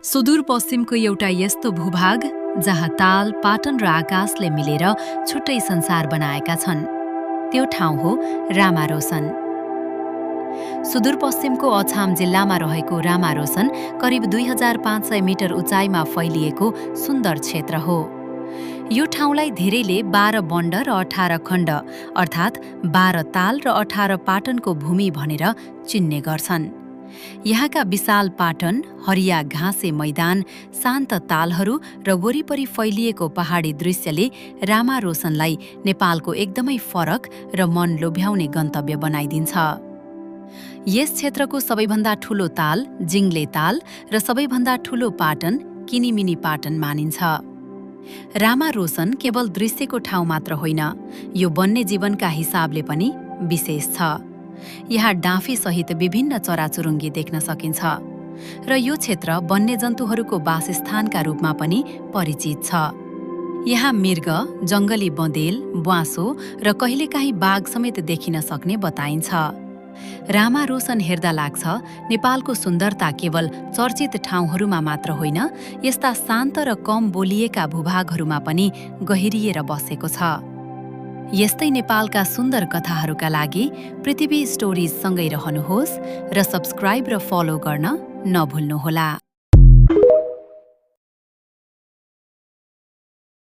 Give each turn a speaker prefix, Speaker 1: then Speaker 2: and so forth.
Speaker 1: सुदूरपश्चिमको एउटा यस्तो भूभाग जहाँ ताल, पाटन र आकाशले मिलेर छुट्टै संसार बनाएका छन्। त्यो ठाउँ हो रामारोसन। सुदूरपश्चिमको अछाम जिल्लामा रहेको रामारोसन करिब 2500 मिटर उचाइमा फैलिएको सुन्दर क्षेत्र हो। यो ठाउँलाई धेरैले 12 बण्ड र 18 खण्ड अर्थात् 12 ताल र 18 पाटनको भूमि भनेर चिन्ने गर्छन्। यहाँका विशाल पाटन, हरिया घाँसे मैदान, शान्त तालहरू र वरिपरि फैलिएको पहाडी दृश्यले रामारोसनलाई नेपालको एकदमै फरक र मन लोभ्याउने गन्तव्य बनाइदिन्छ। यस क्षेत्रको सबैभन्दा ठूलो ताल जिङ्ले ताल र सबैभन्दा ठूलो पाटन किनिमिनी पाटन मानिन्छ। रामारोसन केवल दृश्यको ठाउँ मात्र होइन, यो वन्यजीवनका हिसाबले पनि विशेष छ। यहाँ डाँफीसहित विभिन्न चराचुरुङ्गी देख्न सकिन्छ र यो क्षेत्र वन्यजन्तुहरूको वासस्थानका रूपमा पनि परिचित छ। यहाँ मृग, जङ्गली बँदेल, ब्वाँसो र कहिलेकाहीँ बाघ समेत देखिन सक्ने बताइन्छ। रामारोसन हेर्दा लाग्छ नेपालको सुन्दरता केवल चर्चित ठाउँहरूमा मात्र होइन, यस्ता शान्त र कम बोलिएका भूभागहरूमा पनि गहिरिएर बसेको छ। यस्तै नेपालका सुन्दर कथाहरूका लागि पृथ्वी स्टोरिज सँगै रहनुहोस् र सब्स्क्राइब र फलो गर्न नभुल्नुहोला।